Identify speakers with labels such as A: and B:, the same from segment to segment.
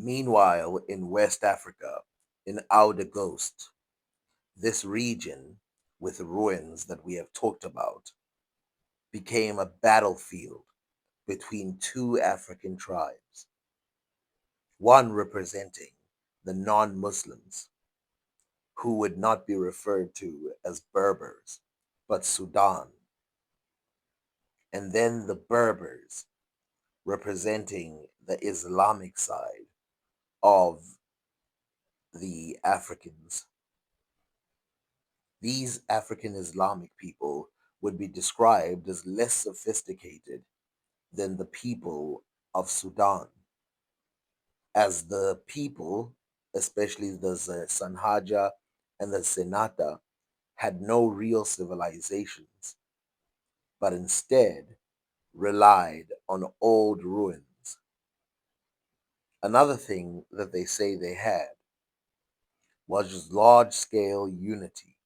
A: Meanwhile, in West Africa, in Oude Ghost, this region with ruins that we have talked about became a battlefield between two African tribes, one representing the non Muslims, who would not be referred to as Berbers, but Sudan, and then the Berbers representing the Islamic side of the Africans. These African Islamic people would be described as less sophisticated than the people of Sudan, as the people, especially the Sanhaja and the Senata, had no real civilizations, but instead relied on old ruins. Another thing that they say they had was large scale unity.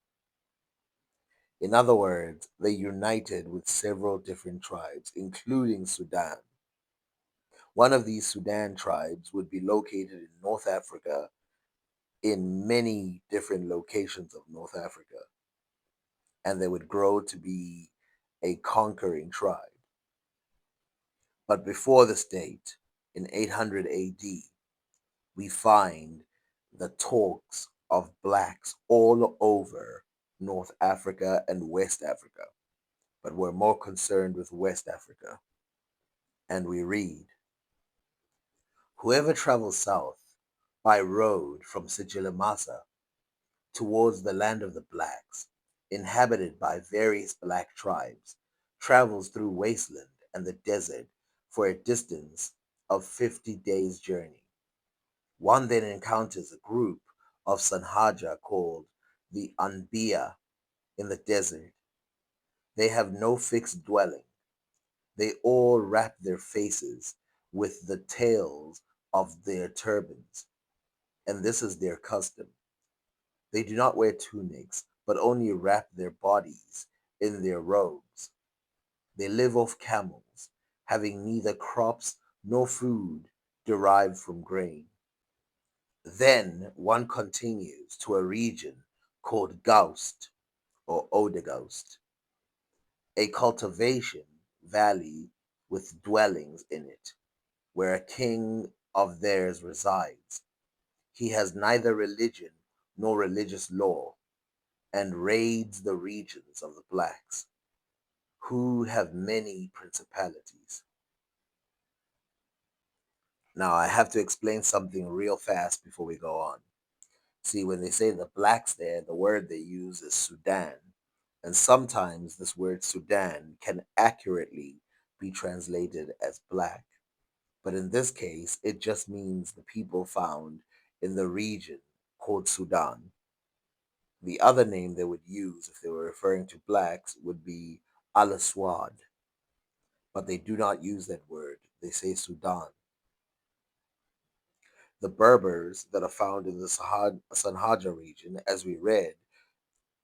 A: In other words, they united with several different tribes, including Sudan. One of these Sudan tribes would be located in North Africa, in many different locations of North Africa, and they would grow to be a conquering tribe. But before this date, in 800 AD, we find the talks of blacks all over North Africa and West Africa, but we're more concerned with West Africa. And we read, whoever travels south by road from Sigilimasa towards the land of the blacks, inhabited by various black tribes, travels through wasteland and the desert for a distance of 50 days' journey. One then encounters a group of Sanhaja called the Anbiya in the desert. They have no fixed dwelling. They all wrap their faces with the tails of their turbans, and this is their custom. They do not wear tunics, but only wrap their bodies in their robes. They live off camels, having neither crops nor food derived from grain. Then one continues to a region called Gaust or Odegaust, a cultivation valley with dwellings in it, where a king of theirs resides. He has neither religion nor religious law, and raids the regions of the blacks, who have many principalities. Now, I have to explain something real fast before we go on. See, when they say the blacks there, the word they use is Sudan, and sometimes this word Sudan can accurately be translated as black. But in this case, it just means the people found in the region called Sudan. The other name they would use if they were referring to blacks would be Al Aswad, but they do not use that word. They say Sudan. The Berbers that are found in the Sanhaja region, as we read,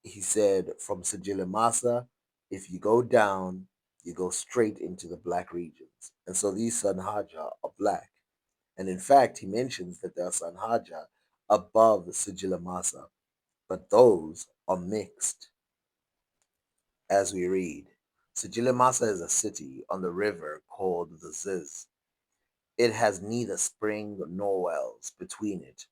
A: he said from Sigilimasa, if you go down, you go straight into the black regions. And so these Sanhaja are black. And in fact, he mentions that there are Sanhaja above Sigilimasa, but those are mixed, as we read. Sigilimasa is a city on the river called the Ziz. It has neither spring nor wells between it,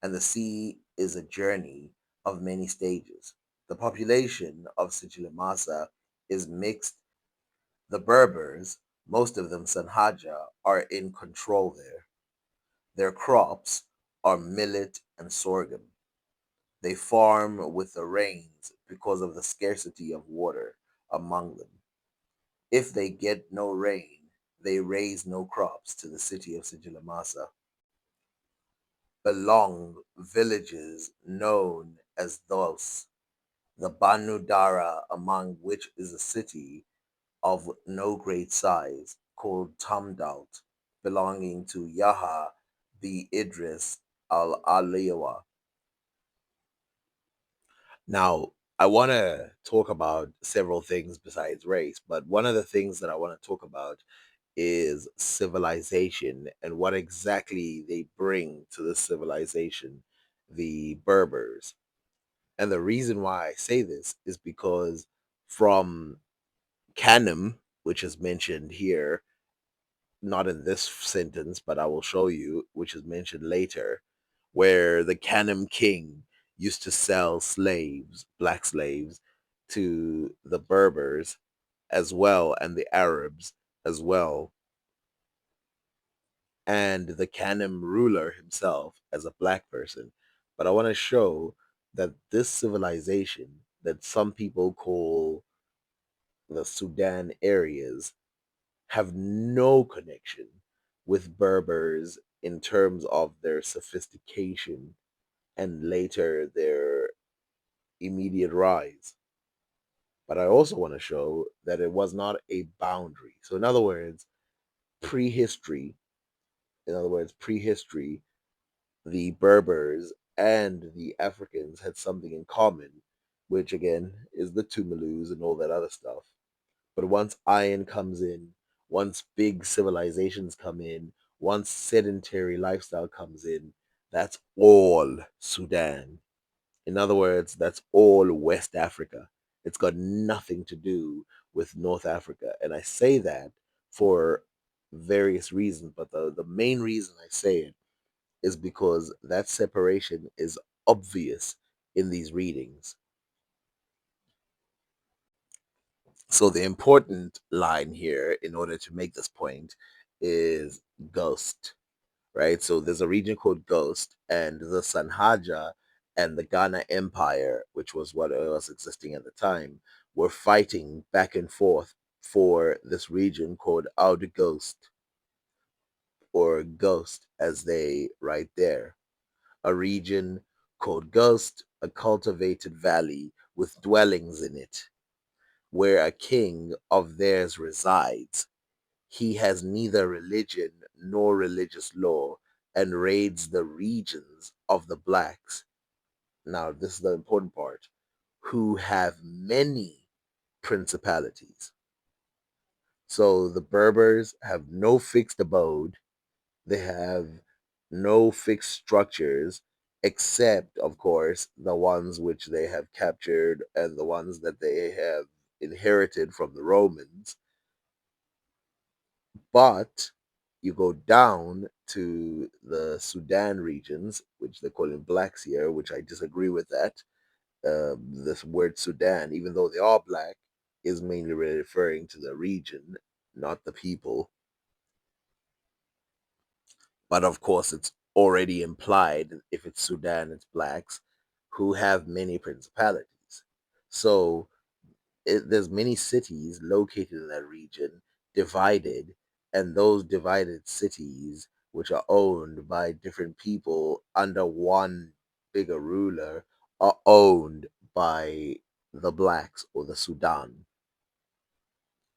A: and the sea is a journey of many stages. The population of Sigilimasa is mixed. The Berbers, most of them Sanhaja, are in control there. Their crops are millet and sorghum. They farm with the rains because of the scarcity of water among them. If they get no rain, they raise no crops to the city of Sigilimasa. Belong villages known as those, the Banu Dara, among which is a city of no great size called Tamdalt, belonging to Yaha the Idris al Aliwa. Now, I want to talk about several things besides race, but one of the things that I want to talk about is civilization and what exactly they bring to the civilization, the Berbers. And the reason why I say this is because from Canem, which is mentioned here, not in this sentence, but I will show you, which is mentioned later, where the Canem king used to sell slaves, black slaves, to the Berbers as well and the Arabs as well, and the Canem ruler himself as a black person. But I want to show that this civilization that some people call the Sudan areas have no connection with Berbers in terms of their sophistication and later their immediate rise. But I also want to show that it was not a boundary. So, in other words, prehistory, prehistory, the Berbers and the Africans had something in common, which again is the Tumalus and all that other stuff. But once iron comes in, once big civilizations come in, once sedentary lifestyle comes in, that's all Sudan. In other words, that's all West Africa. It's got nothing to do with North Africa. And I say that for various reasons, but the main reason I say it is because that separation is obvious in these readings. So the important line here, in order to make this point, is Ghost, right? So there's a region called Ghost, and the Sanhaja and the Ghana Empire, which was what was existing at the time, were fighting back and forth for this region called Outer Ghost, or Ghost, as they write there. A region called Ghost, a cultivated valley with dwellings in it, where a king of theirs resides. He has neither religion nor religious law and raids the regions of the blacks. Now, this is the important part, who have many principalities. So the Berbers have no fixed abode, they have no fixed structures, except, of course, the ones which they have captured and the ones that they have inherited from the Romans. But you go down to the Sudan regions, which they call in blacks here, which I disagree with that. This word Sudan, even though they are black, is mainly referring to the region, not the people. But of course, it's already implied if it's Sudan, it's blacks who have many principalities. So there's many cities located in that region divided, and those divided cities, which are owned by different people under one bigger ruler, are owned by the blacks or the Sudan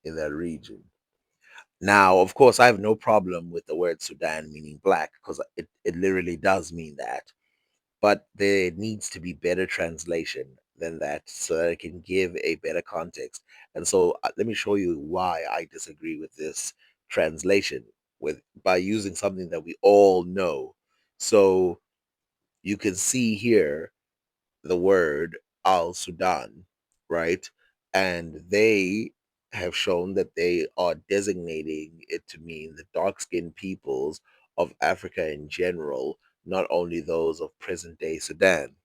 A: in that region. Now, of course, I have no problem with the word Sudan meaning black because it literally does mean that. But there needs to be better translation than that so that it can give a better context. And so let me show you why I disagree with this translation with by using something that we all know. So you can see here the word Al Sudan, right? And they have shown that they are designating it to mean the dark skinned peoples of Africa in general, not only those of present day Sudan.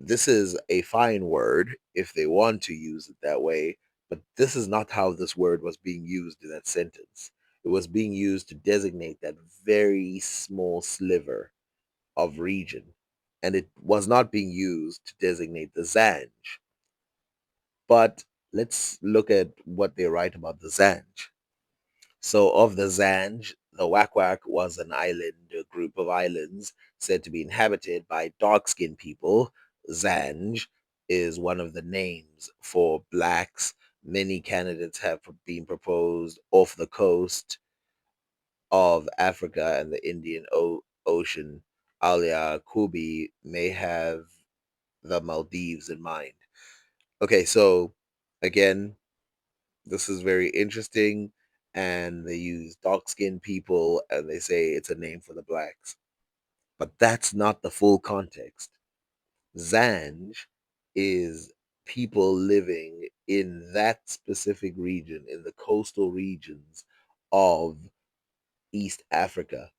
A: This is a fine word if they want to use it that way, but this is not how this word was being used in that sentence. It was being used to designate that very small sliver of region, and it was not being used to designate the Zanj. But let's look at what they write about the Zanj. So, of the Zanj, the Wakwak was an island, a group of islands said to be inhabited by dark skinned people. Zanj is one of the names for blacks. Many candidates have been proposed off the coast of Africa and the Indian Ocean. Alia Kubi may have the Maldives in mind. Okay, so again, This is very interesting. And they use dark skinned people and they say it's a name for the blacks. But that's not the full context. Zanj is people living in that specific region, in the coastal regions of East Africa,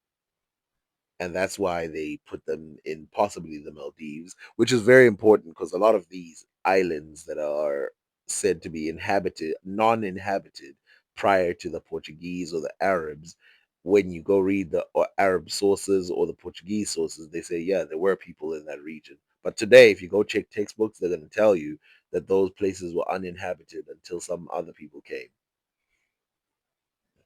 A: and that's why they put them in possibly the Maldives, which is very important because a lot of these islands that are said to be inhabited, non-inhabited prior to the Portuguese or the Arabs, when you go read the Arab sources or the Portuguese sources, they say, yeah, there were people in that region. But today, if you go check textbooks, they're going to tell you that those places were uninhabited until some other people came.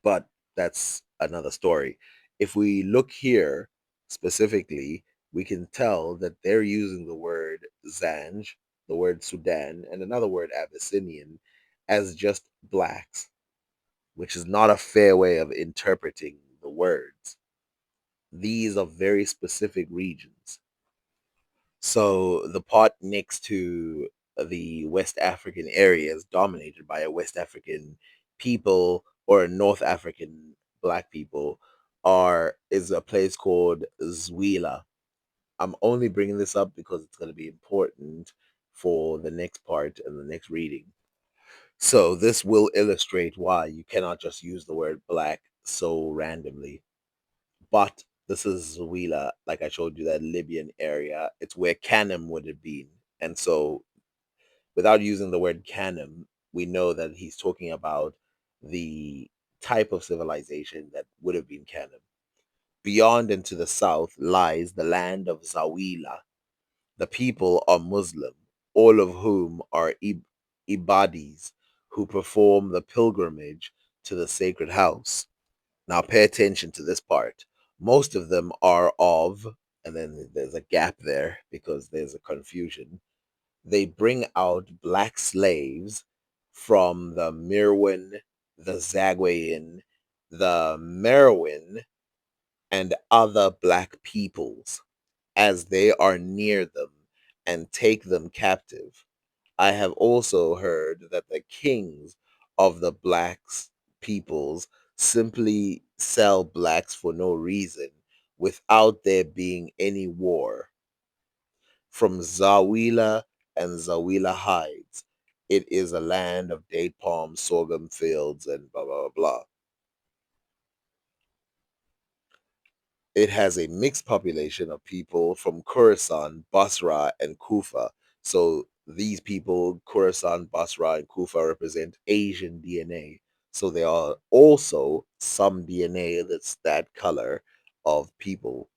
A: But that's another story. If we look here specifically, we can tell that they're using the word Zanj, the word Sudan, and another word Abyssinian as just blacks, which is not a fair way of interpreting the words. These are very specific regions. So the part next to the West African area is dominated by a West African people or a North African black people are is a place called Zwila. I'm only bringing this up because it's going to be important for the next part and the next reading. So this will illustrate why you cannot just use the word black so randomly. But this is Zuwila, like I showed you, that Libyan area. It's where Kanem would have been. And so, without using the word Kanem, we know that he's talking about the type of civilization that would have been Kanem. Beyond and to the south lies the land of Zawila. The people are Muslim, all of whom are Ibadis who perform the pilgrimage to the sacred house. Now, pay attention to this part. Most of them are of, and then there's a gap there because there's a confusion. They bring out black slaves from the Mirwin, the Zagwayan, the Merowin, and other black peoples as they are near them and take them captive. I have also heard that the kings of the blacks peoples simply sell blacks for no reason without there being any war. From Zawila and Zawila hides. It is a land of date palms, sorghum fields, and blah, blah, blah, blah. It has a mixed population of people from Khorasan, Basra, and Kufa. So these people, Khorasan, Basra, and Kufa, represent Asian DNA. So there are also some DNA that's that color of people.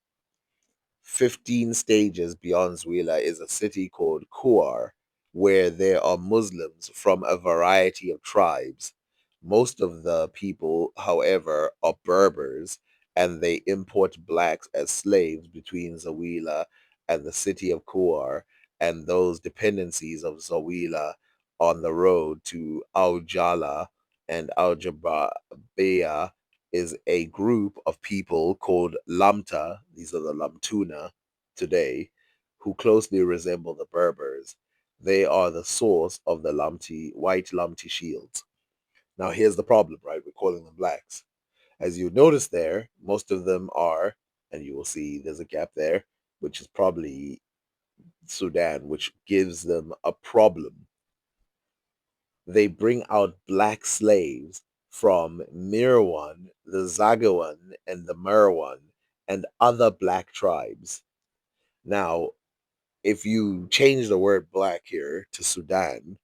A: 15 stages beyond Zuila is a city called Kuar, where there are Muslims from a variety of tribes. Most of the people, however, are Berbers, and they import blacks as slaves between Zawila and the city of Kuar and those dependencies of Zawila on the road to Al Jala and Al Jababeya is a group of people called Lamta, these are the Lamtuna today, who closely resemble the Berbers. They are the source of the white Lamti shields. Now, here's the problem, right? We're calling them blacks. As you notice there, most of them are, and you will see there's a gap there, which is probably Sudan, which gives them a problem. They bring out black slaves from Mirawan, the Zagawan, and the Merwan, and other black tribes. Now, if you change the word black here to Sudan,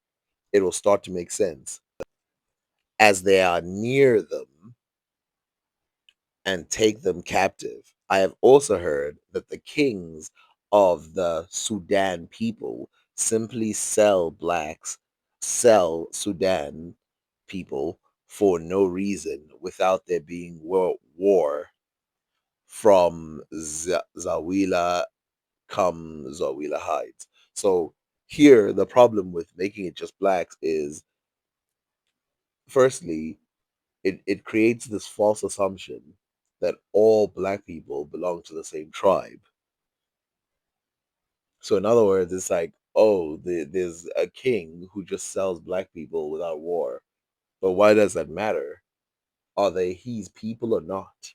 A: it will start to make sense. As they are near them and take them captive. I have also heard that the kings of the Sudan people simply sell Sudan people for no reason without there being war from Zawila come Zawila hides. So here, the problem with making it just blacks is firstly, it creates this false assumption that all black people belong to the same tribe. So in other words, it's like, oh, there's a king who just sells black people without war. But why does that matter? Are they his people or not?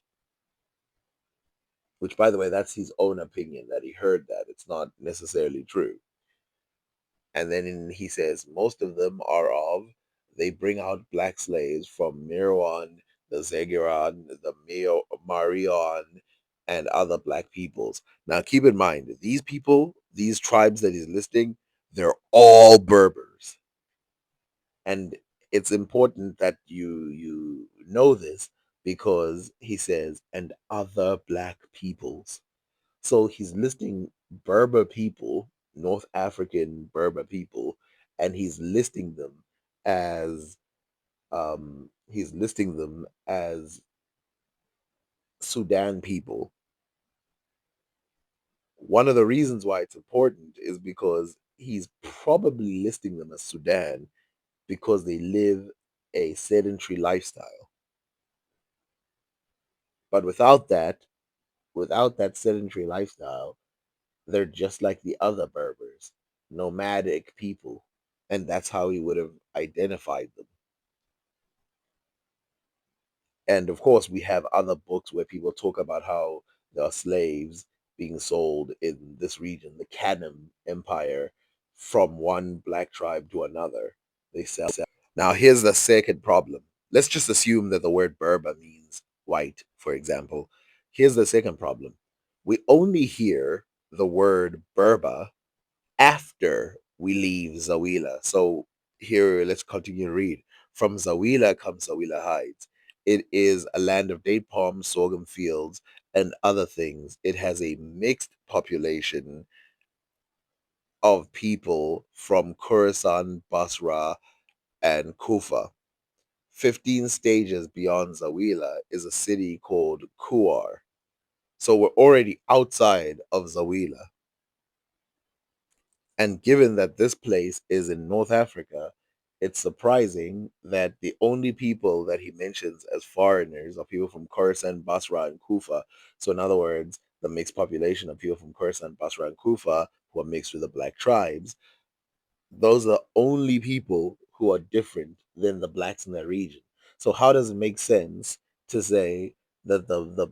A: Which, by the way, that's his own opinion that he heard that. It's not necessarily true. And then he says most of them are of, they bring out black slaves from Mirawan, the Zegiran, the Marion, and other black peoples. Now, keep in mind, these people, these tribes that he's listing, they're all Berbers. And it's important that you know this because he says, and other black peoples. So he's listing Berber people, North African Berber people, and he's listing them as Sudan people. One of the reasons why it's important is because he's probably listing them as Sudan because they live a sedentary lifestyle. But without that sedentary lifestyle, they're just like the other Berbers, nomadic people. And that's how he would have identified them. And of course, we have other books where people talk about how there are slaves being sold in this region, the Kanem Empire, from one black tribe to another. They sell. Now, here's the second problem. Let's just assume that the word Berber means white, for example. Here's the second problem. We only hear the word Berber after we leave Zawila. So here, let's continue to read. From Zawila comes Zawila Heights. It is a land of date palms, sorghum fields, and other things. It has a mixed population of people from Khorasan, Basra, and Kufa. 15 stages beyond Zawila is a city called Kuar. So we're already outside of Zawila. And given that this place is in North Africa, it's surprising that the only people that he mentions as foreigners are people from Khorasan, Basra, and Kufa. So, in other words, the mixed population of people from Khorasan, Basra, and Kufa who are mixed with the black tribes, those are the only people who are different than the blacks in that region. So, how does it make sense to say that the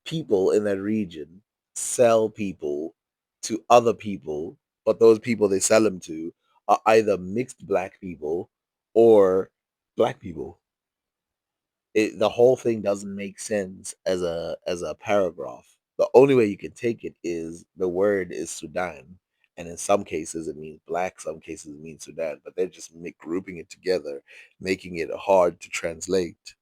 A: people in that region sell people to other people, but those people they sell them to are either mixed black people or black people? The whole thing doesn't make sense as a paragraph. The only way you can take it is the word is Sudan, and in some cases it means black, some cases it means Sudan, but they're just grouping it together, making it hard to translate.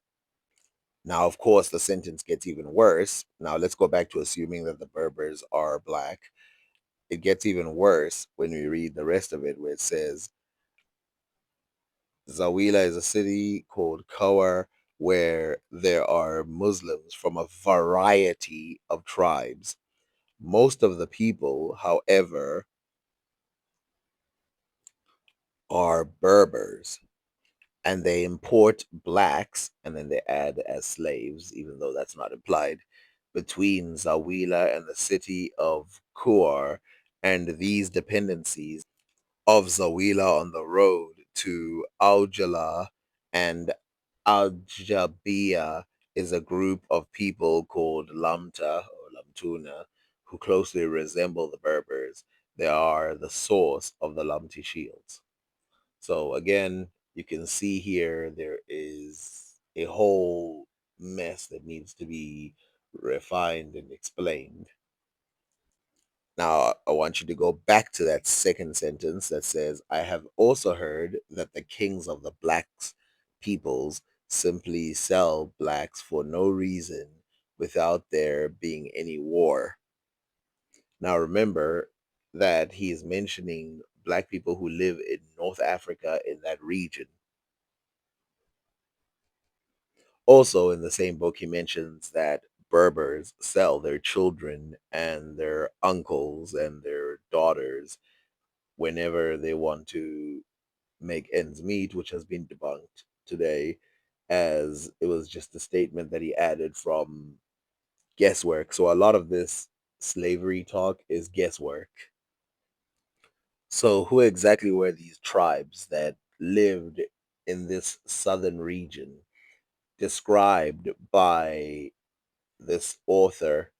A: Now, of course, the sentence gets even worse. Now, let's go back to assuming that the Berbers are black. It gets even worse when we read the rest of it, where it says Zawila is a city called Kawar where there are Muslims from a variety of tribes. Most of the people, however, are Berbers, and they import blacks and then they add as slaves, even though that's not implied, between Zawila and the city of Kuar, and these dependencies of Zawila on the road to Aujala and Aljabia is a group of people called Lamta or Lamtuna who closely resemble the Berbers. They are the source of the Lamti shields. So again, you can see here there is a whole mess that needs to be refined and explained. Now, I want you to go back to that second sentence that says, I have also heard that the kings of the blacks peoples simply sell blacks for no reason without there being any war. Now, remember that he is mentioning black people who live in North Africa in that region. Also, in the same book, he mentions that Berbers sell their children and their uncles and their daughters whenever they want to make ends meet, which has been debunked today, as it was just a statement that he added from guesswork. So a lot of this slavery talk is guesswork. So who exactly were these tribes that lived in this southern region, described by this author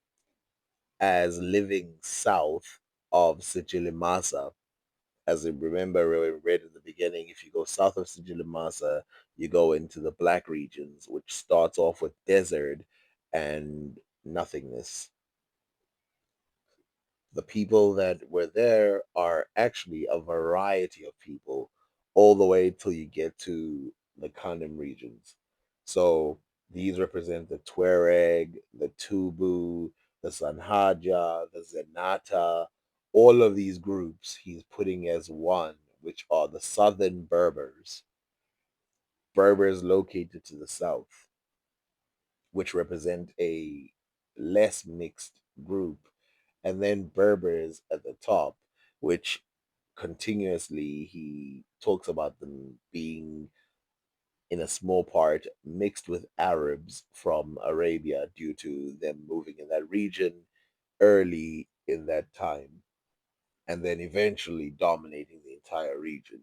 A: as living south of Sigilimasa. As you remember, we read in the beginning, if you go south of Sigilimasa, you go into the black regions, which starts off with desert and nothingness. The people that were there are actually a variety of people, all the way till you get to the Kandam regions. So these represent the Tuareg, the Tubu, the Sanhaja, the Zenata, all of these groups he's putting as one, which are the southern Berbers. Berbers located to the south, which represent a less mixed group, and then Berbers at the top, which continuously he talks about them being in a small part mixed with Arabs from Arabia due to them moving in that region early in that time and then eventually dominating the entire region.